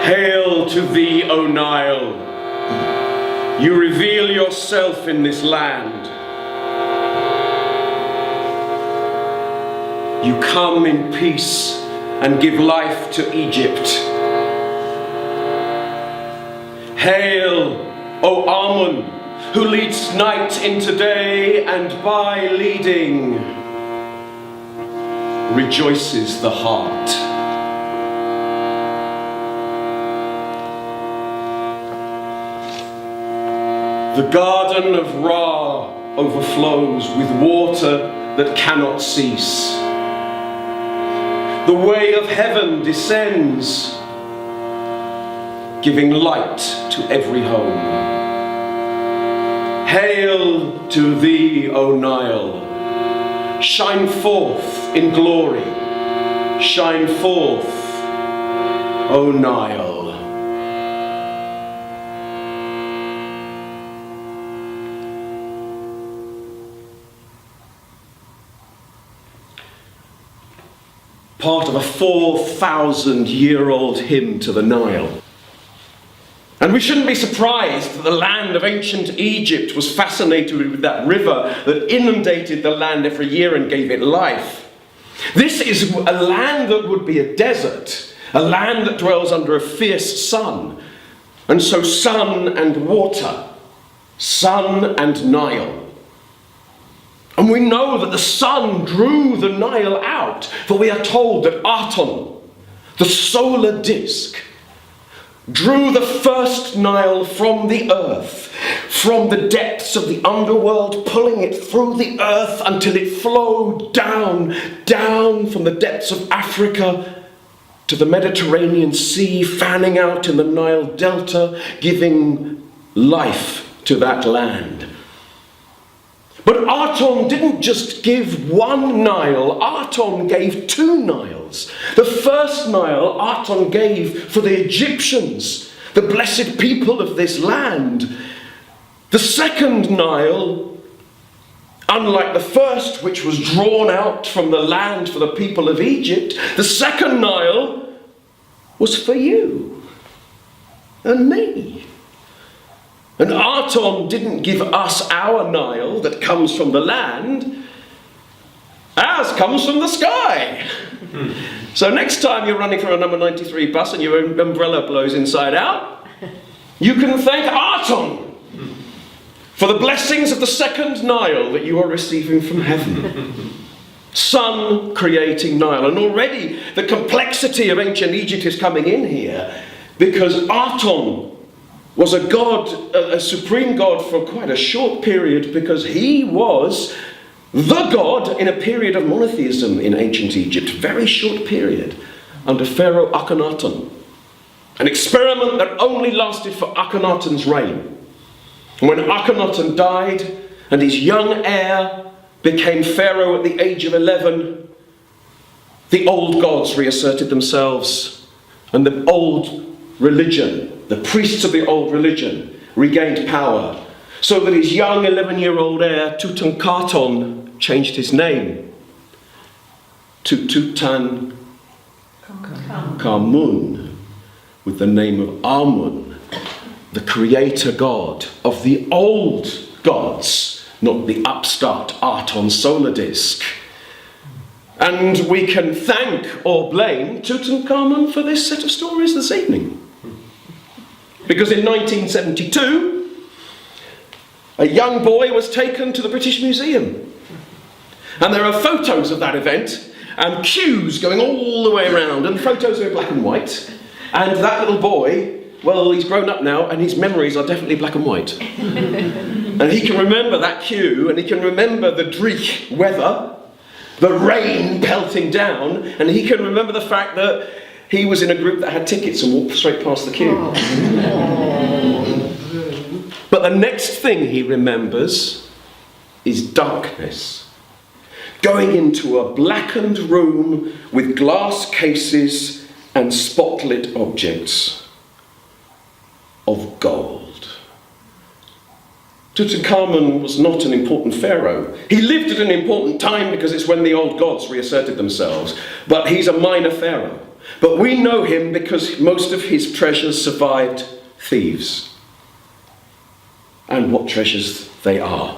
Hail to thee, O Nile. You reveal yourself in this land. You come in peace and give life to Egypt. Hail, O Amun, who leads night into day, and by leading rejoices the heart. The garden of Ra overflows with water that cannot cease. The way of heaven descends, giving light to every home. Hail to thee, O Nile. Shine forth in glory. Shine forth, O Nile. Part of a 4,000-year-old hymn to the Nile. And we shouldn't be surprised that the land of ancient Egypt was fascinated with that river that inundated the land every year and gave it life. This is a land that would be a desert, a land that dwells under a fierce sun. And so sun and water, sun and Nile. And we know that the sun drew the Nile out, for we are told that Aton, the solar disk, drew the first Nile from the earth, from the depths of the underworld, pulling it through the earth until it flowed down from the depths of Africa to the Mediterranean Sea, fanning out in the Nile Delta, giving life to that land. But Aton didn't just give one Nile, Aton gave two Niles. The first Nile Aton gave for the Egyptians, the blessed people of this land. The second Nile, unlike the first, which was drawn out from the land for the people of Egypt, the second Nile was for you and me. And Aton didn't give us our Nile that comes from the land. Ours comes from the sky. So next time you're running for a number 93 bus and your umbrella blows inside out, you can thank Aton for the blessings of the second Nile that you are receiving from heaven. Sun creating Nile. And already the complexity of ancient Egypt is coming in here, because Aton was a god, a supreme god for quite a short period, because he was the god in a period of monotheism in ancient Egypt, very short period, under Pharaoh Akhenaten. An experiment that only lasted for Akhenaten's reign. When Akhenaten died and his young heir became Pharaoh at the age of 11, the old gods reasserted themselves, and the old religion, the priests of the old religion, regained power, so that his young 11-year-old heir, Tutankhaten, changed his name to Tutankhamun, with the name of Amun, the creator god of the old gods, not the upstart Aton solar disk. And we can thank or blame Tutankhamun for this set of stories this evening. Because in 1972, a young boy was taken to the British Museum. And there are photos of that event, and queues going all the way around, and the photos are in black and white. And that little boy, well, he's grown up now, and his memories are definitely black and white. And he can remember that queue, and he can remember the dreich weather, the rain pelting down, and he can remember the fact that he was in a group that had tickets and walked straight past the queue. But the next thing he remembers is darkness. Going into a blackened room with glass cases and spotlit objects of gold. Tutankhamun was not an important pharaoh. He lived at an important time because it's when the old gods reasserted themselves. But he's a minor pharaoh. But we know him because most of his treasures survived thieves. And what treasures they are.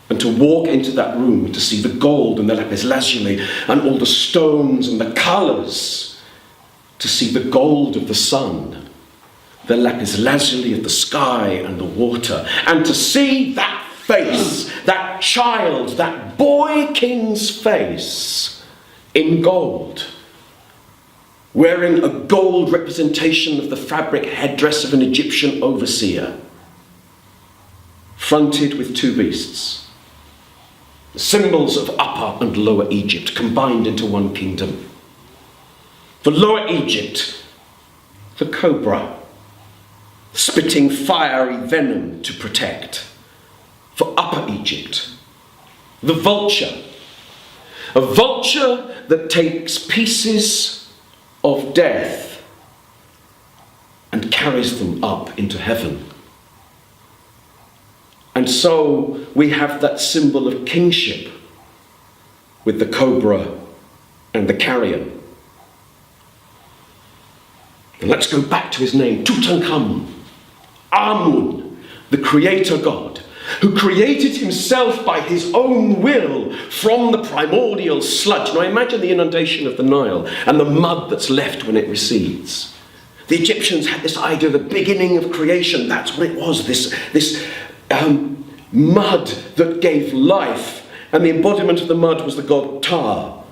And to walk into that room, to see the gold and the lapis lazuli and all the stones and the colours, to see the gold of the sun, the lapis lazuli of the sky and the water, and to see that face, that child, that boy king's face in gold, wearing a gold representation of the fabric headdress of an Egyptian overseer, fronted with two beasts, symbols of Upper and Lower Egypt combined into one kingdom. For Lower Egypt, the cobra, spitting fiery venom to protect. For Upper Egypt, the vulture, a vulture that takes pieces of death and carries them up into heaven. And so we have that symbol of kingship with the cobra and the carrion. And let's go back to his name, Tutankhamun, Amun, the creator god, who created himself by his own will from the primordial sludge. Now imagine the inundation of the Nile and the mud that's left when it recedes. The Egyptians had this idea of the beginning of creation. That's what it was, this mud that gave life. And the embodiment of the mud was the god Tar.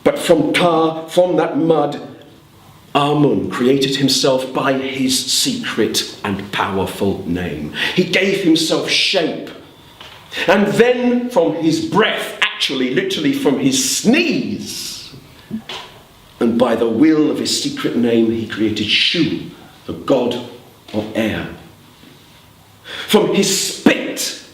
But from that mud, Amun created himself by his secret and powerful name. He gave himself shape. And then from his breath, actually, literally from his sneeze, and by the will of his secret name, he created Shu, the god of air. From his spit,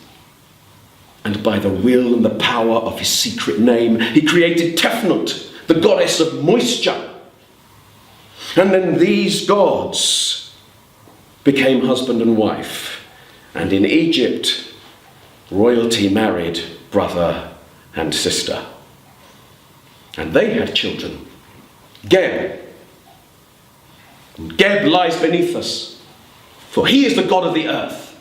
and by the will and the power of his secret name, he created Tefnut, the goddess of moisture. And then these gods became husband and wife. And in Egypt, royalty married brother and sister. And they had children. Geb. And Geb lies beneath us, for he is the god of the earth.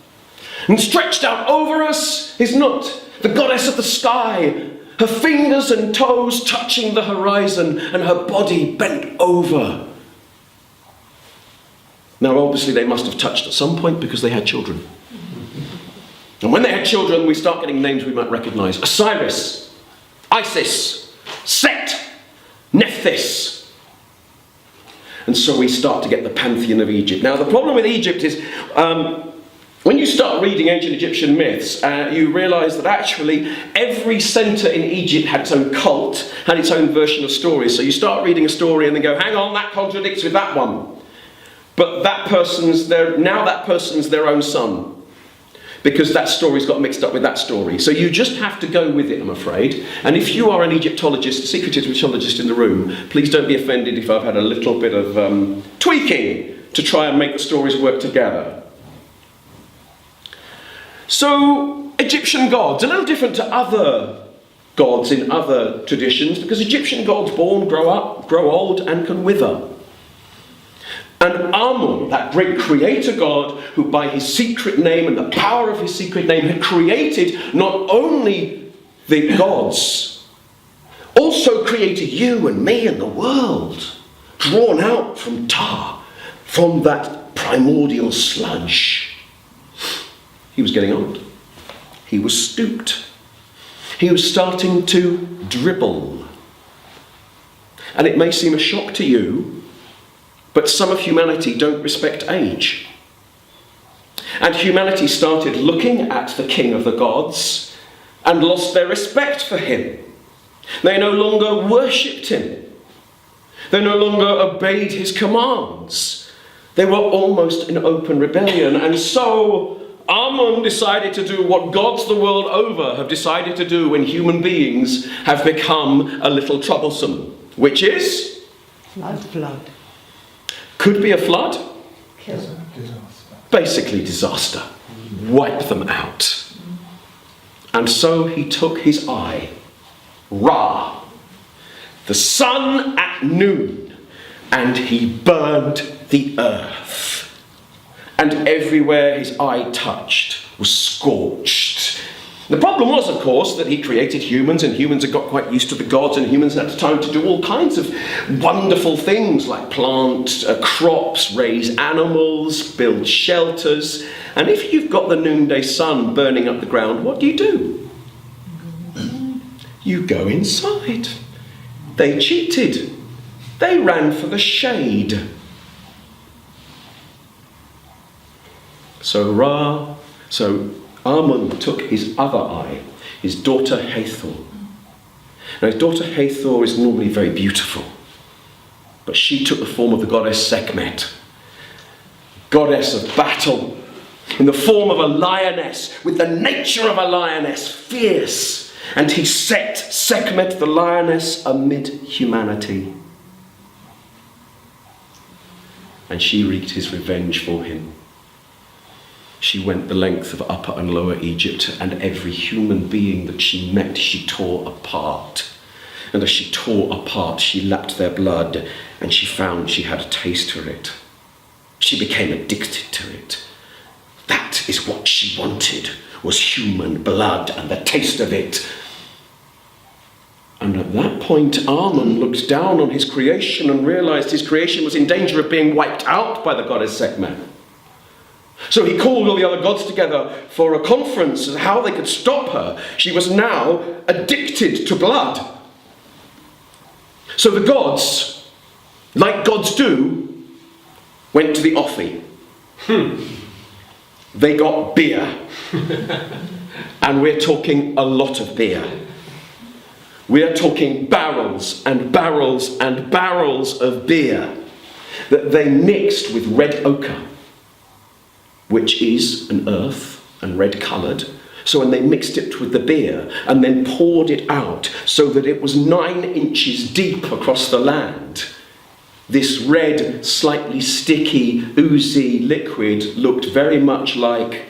And stretched out over us is Nut, the goddess of the sky, her fingers and toes touching the horizon and her body bent over. Now, obviously, they must have touched at some point because they had children. And when they had children, we start getting names we might recognize. Osiris, Isis, Set, Nephthys. And so we start to get the pantheon of Egypt. Now, the problem with Egypt is when you start reading ancient Egyptian myths, you realize that actually every center in Egypt had its own cult, had its own version of stories. So you start reading a story and then go, hang on, that contradicts with that one. But that person's their own son, because that story's got mixed up with that story. So you just have to go with it, I'm afraid. And if you are an Egyptologist, secret Egyptologist in the room, please don't be offended if I've had a little bit of tweaking to try and make the stories work together. So, Egyptian gods, a little different to other gods in other traditions, because Egyptian gods born, grow up, grow old, and can wither. And Amun, that great creator god, who by his secret name and the power of his secret name had created not only the gods, also created you and me and the world, drawn out from tar, from that primordial sludge. He was getting old. He was stooped. He was starting to dribble. And it may seem a shock to you, but some of humanity don't respect age. And humanity started looking at the king of the gods and lost their respect for him. They no longer worshipped him. They no longer obeyed his commands. They were almost in open rebellion. And so Amun decided to do what gods the world over have decided to do when human beings have become a little troublesome, which is? Flood. Could be a flood. Kill. Basically disaster. Wipe them out. And so he took his eye, Ra, the sun at noon, and he burned the earth. And everywhere his eye touched was scorched. The problem was, of course, that he created humans, and humans had got quite used to the gods, and humans had time to do all kinds of wonderful things like plant crops, raise animals, build shelters. And if you've got the noonday sun burning up the ground, what do? You go inside. They cheated. They ran for the shade. So Amun took his other eye, his daughter Hathor. Now his daughter Hathor is normally very beautiful, but she took the form of the goddess Sekhmet, goddess of battle, in the form of a lioness, with the nature of a lioness, fierce. And he set Sekhmet the lioness amid humanity. And she wreaked his revenge for him. She went the length of Upper and Lower Egypt, and every human being that she met, she tore apart. And as she tore apart, she lapped their blood, and she found she had a taste for it. She became addicted to it. That is what she wanted, was human blood and the taste of it. And at that point, Amun looked down on his creation and realized his creation was in danger of being wiped out by the goddess Sekhmet. So he called all the other gods together for a conference as to how they could stop her. She was now addicted to blood. So the gods, like gods do, went to the offing. They got beer. And we're talking a lot of beer. We're talking barrels and barrels and barrels of beer that they mixed with red ochre, which is an earth and red coloured. So when they mixed it with the beer and then poured it out so that it was 9 inches deep across the land, this red, slightly sticky, oozy liquid looked very much like...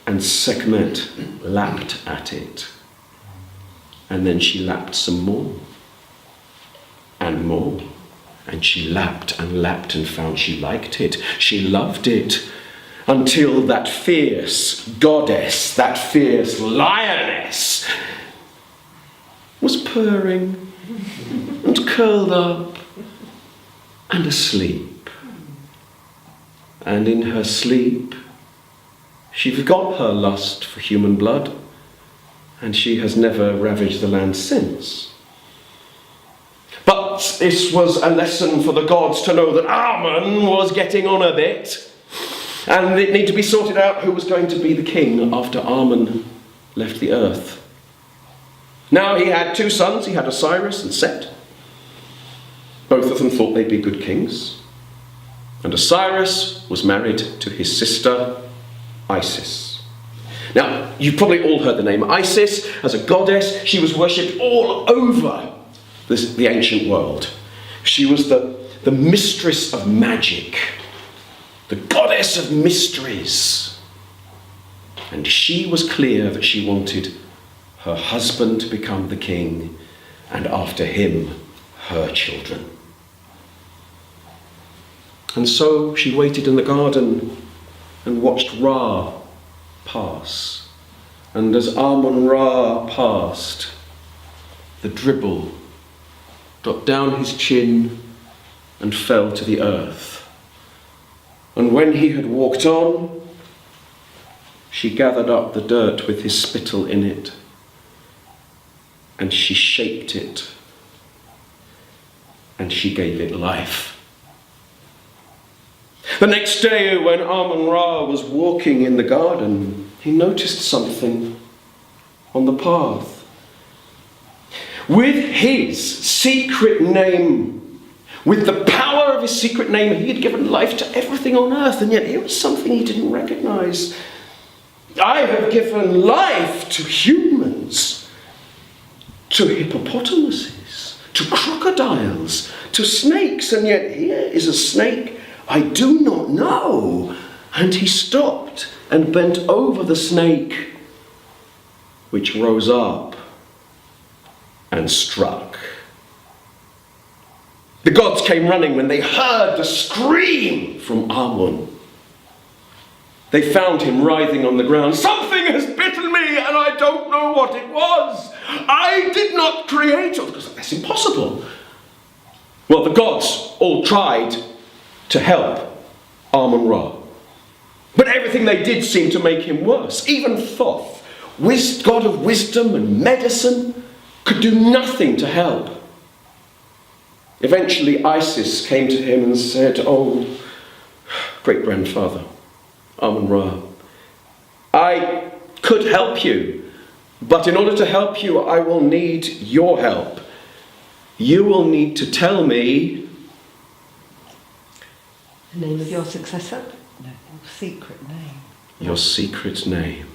And Sekhmet lapped at it. And then she lapped some more. And more. And she lapped and found she liked it. She loved it. Until that fierce goddess, that fierce lioness, was purring and curled up and asleep. And in her sleep, she forgot her lust for human blood, and she has never ravaged the land since. But this was a lesson for the gods to know that Amun was getting on a bit, and it needed to be sorted out who was going to be the king after Amun left the earth. Now he had 2 sons, he had Osiris and Set. Both of them thought they'd be good kings. And Osiris was married to his sister Isis. Now, you've probably all heard the name Isis. As a goddess, she was worshipped all over the ancient world. She was the mistress of magic, the goddess of mysteries. And she was clear that she wanted her husband to become the king, and after him, her children. And so she waited in the garden and watched Ra pass. And as Amun-Ra passed, the dribble got down his chin and fell to the earth. And when he had walked on, she gathered up the dirt with his spittle in it, and she shaped it, and she gave it life. The next day, when Amun-Ra was walking in the garden, he noticed something on the path. With his secret name, with the power of his secret name, he had given life to everything on earth, and yet here was something he didn't recognize. I have given life to humans, to hippopotamuses, to crocodiles, to snakes, and yet here is a snake I do not know. And he stopped and bent over the snake, which rose up and struck. The gods came running when they heard the scream from Amun. They found him writhing on the ground. "Something has bitten me and I don't know what it was. I did not create it." Because that's impossible. Well, the gods all tried to help Amun-Ra. But everything they did seemed to make him worse. Even Thoth, god of wisdom and medicine, could do nothing to help. Eventually Isis came to him and said, "Oh, great-grandfather, Amun-Ra, I could help you, but in order to help you, I will need your help. You will need to tell me..." The name of your successor? No, your secret name. "Your secret name.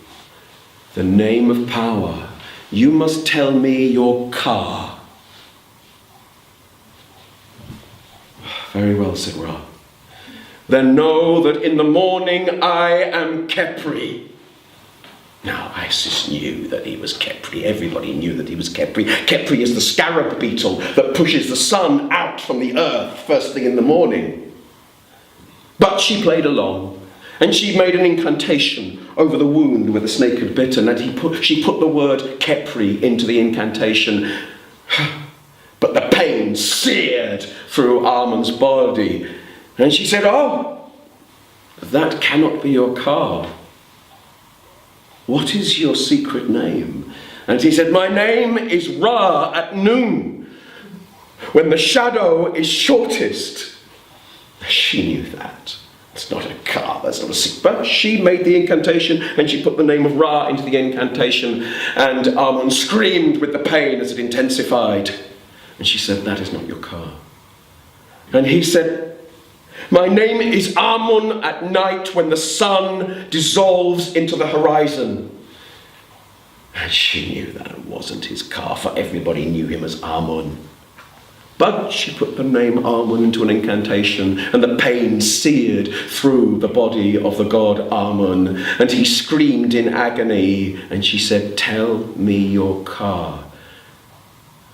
The name of power. You must tell me your Ka." "Very well," said Ra. "Then know that in the morning I am Khepri." Now Isis knew that he was Khepri. Everybody knew that he was Khepri. Khepri is the scarab beetle that pushes the sun out from the earth first thing in the morning. But she played along, and she made an incantation over the wound where the snake had bitten, and she put the word Khepri into the incantation. But the pain seared through Amun's body, and she said, "Oh, that cannot be your Ka. What is your secret name?" And he said, "My name is Ra at noon, when the shadow is shortest." She knew that. It's not a Ka, that's not a secret. But she made the incantation, and she put the name of Ra into the incantation, and Amun screamed with the pain as it intensified. And she said, "That is not your Ka." And he said, "My name is Amun at night when the sun dissolves into the horizon." And she knew that it wasn't his Ka, for everybody knew him as Amun. But she put the name Amun into an incantation, and the pain seared through the body of the god Amun, and he screamed in agony, and she said, "Tell me your Ka."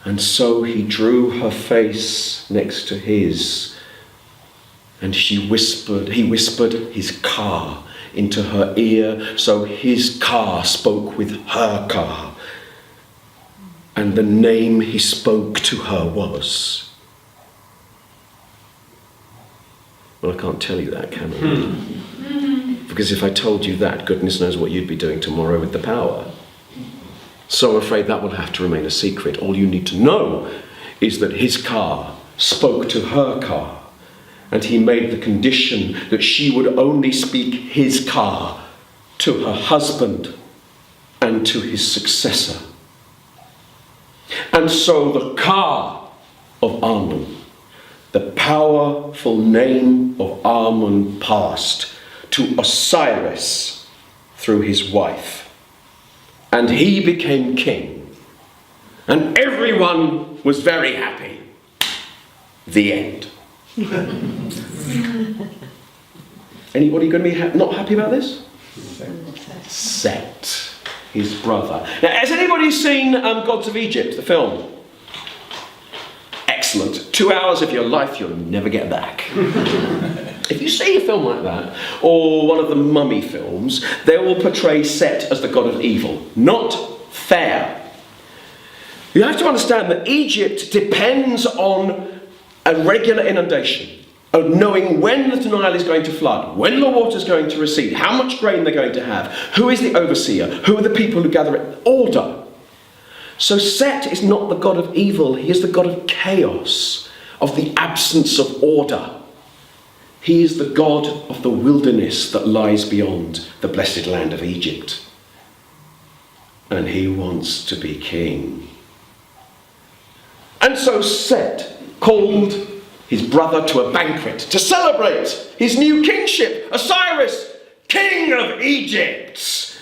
And so he drew her face next to his, and he whispered his Ka into her ear, so his Ka spoke with her Ka. And the name he spoke to her was... Well, I can't tell you that, can I? Because if I told you that, goodness knows what you'd be doing tomorrow with the power. So I'm afraid that will have to remain a secret. All you need to know is that his Ka spoke to her Ka, and he made the condition that she would only speak his Ka to her husband and to his successor. And so the Ka of Amun, the powerful name of Amun, passed to Osiris through his wife. And he became king. And everyone was very happy. The end. Anybody going to be not happy about this? Set, his brother. Now, has anybody seen Gods of Egypt, the film? Excellent. 2 hours of your life you'll never get back. If you see a film like that, or one of the mummy films, they will portray Set as the god of evil. Not fair. You have to understand that Egypt depends on a regular inundation, of knowing when the Nile is going to flood, when the water is going to recede, how much grain they're going to have, who is the overseer, who are the people who gather it, order. So Set is not the god of evil, he is the god of chaos, of the absence of order. He is the god of the wilderness that lies beyond the blessed land of Egypt. And he wants to be king. And so Set called his brother to a banquet to celebrate his new kingship, Osiris, king of Egypt.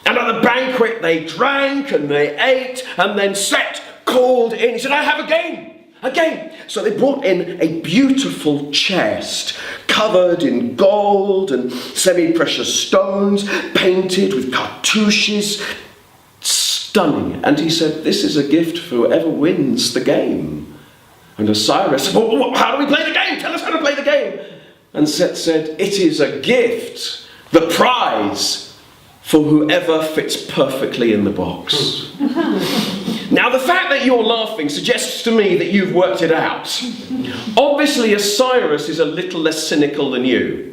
And at the banquet they drank and they ate, and then Set called in. He said, "I have a game. Again." So they brought in a beautiful chest covered in gold and semi-precious stones, painted with cartouches, stunning. And he said, this is a gift for whoever wins the game. And Osiris said, well, how do we play the game? Tell us how to play the game. And Set said, it is a gift, the prize, for whoever fits perfectly in the box. Now, the fact that you're laughing suggests to me that you've worked it out. Obviously, Osiris is a little less cynical than you.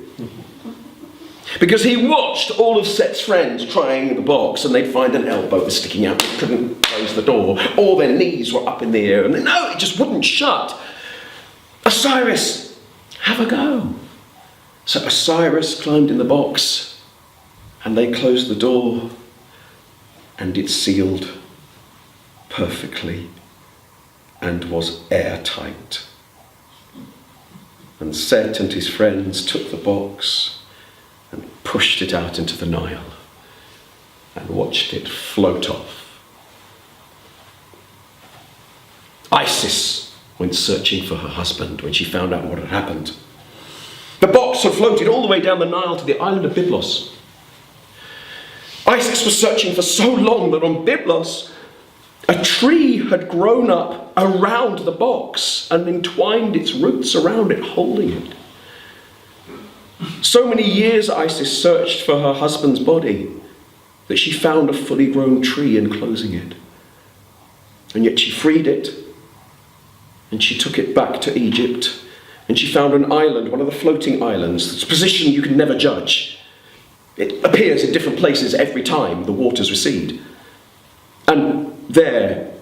Because he watched all of Set's friends trying the box, and they'd find an elbow was sticking out, couldn't close the door, or their knees were up in the air, and no, it just wouldn't shut. Osiris, have a go. So Osiris climbed in the box, and they closed the door, and it sealed perfectly and was airtight. And Set and his friends took the box and pushed it out into the Nile and watched it float off. Isis went searching for her husband when she found out what had happened. The box had floated all the way down the Nile to the island of Byblos. Isis was searching for so long that on Byblos, a tree had grown up around the box and entwined its roots around it, holding it. So many years Isis searched for her husband's body that she found a fully grown tree enclosing it. And yet she freed it, and she took it back to Egypt, and she found an island, one of the floating islands, its position you can never judge. It appears in different places every time the waters recede. And there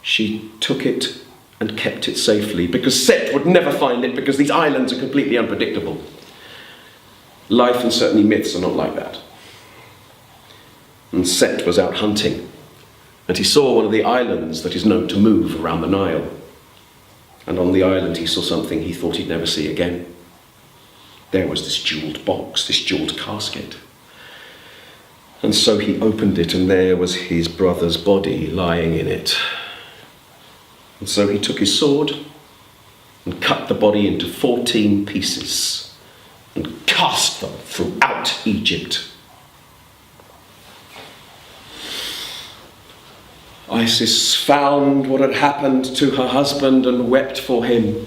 she took it and kept it safely, because Set would never find it, because these islands are completely unpredictable. Life and certainly myths are not like that. And Set was out hunting, and he saw one of the islands that is known to move around the Nile. And on the island he saw something he thought he'd never see again. There was this jewelled box, this jewelled casket. And so he opened it, and there was his brother's body lying in it. And so he took his sword and cut the body into 14 pieces and cast them throughout Egypt. Isis found what had happened to her husband and wept for him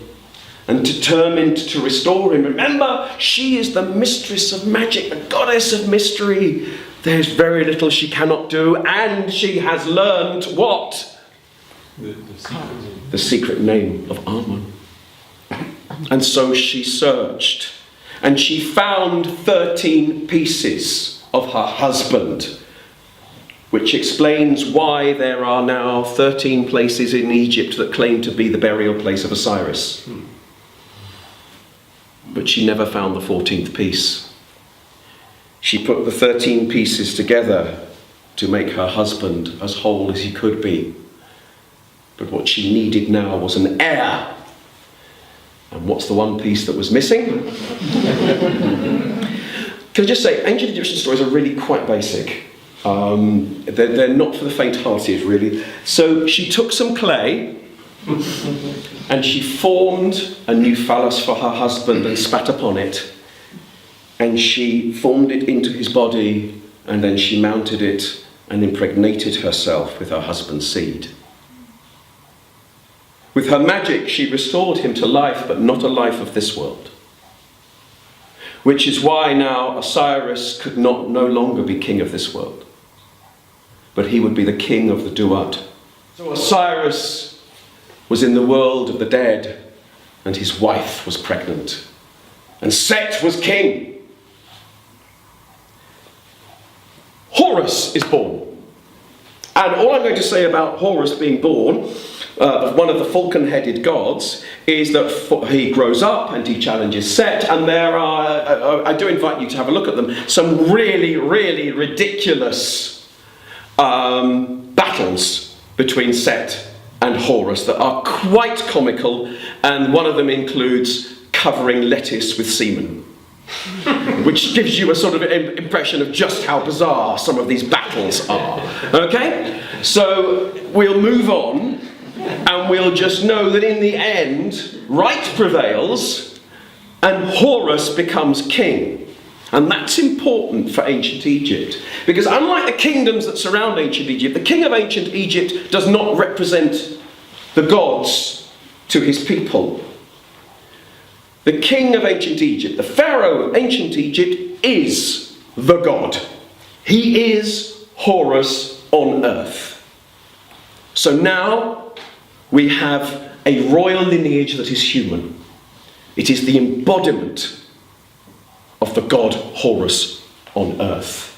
and determined to restore him. Remember, she is the mistress of magic, the goddess of mystery. There's very little she cannot do, and she has learned what? The secret name of Amun. And so she searched, and she found 13 pieces of her husband, which explains why there are now 13 places in Egypt that claim to be the burial place of Osiris. But she never found the 14th piece. She put the 13 pieces together to make her husband as whole as he could be. But what she needed now was an heir. And what's the one piece that was missing? Can I just say, ancient Egyptian stories are really quite basic. They're not for the faint-hearted, really. So she took some clay and she formed a new phallus for her husband and spat upon it. And she formed it into his body, and then she mounted it and impregnated herself with her husband's seed. With her magic, she restored him to life, but not a life of this world. Which is why now Osiris could no longer be king of this world, but he would be the king of the Duat. So Osiris was in the world of the dead, and his wife was pregnant, and Set was king. Horus is born. And all I'm going to say about Horus being born, one of the falcon-headed gods, is that he grows up and he challenges Set, and there are, I do invite you to have a look at them, some really, really ridiculous battles between Set and Horus that are quite comical, and one of them includes covering lettuce with semen. Which gives you a sort of impression of just how bizarre some of these battles are. Okay? So we'll move on, and we'll just know that in the end, right prevails, and Horus becomes king. And that's important for ancient Egypt. Because unlike the kingdoms that surround ancient Egypt, the king of ancient Egypt does not represent the gods to his people. The king of ancient Egypt, the pharaoh of ancient Egypt, is the god. He is Horus on earth. So now we have a royal lineage that is human. It is the embodiment of the god Horus on earth.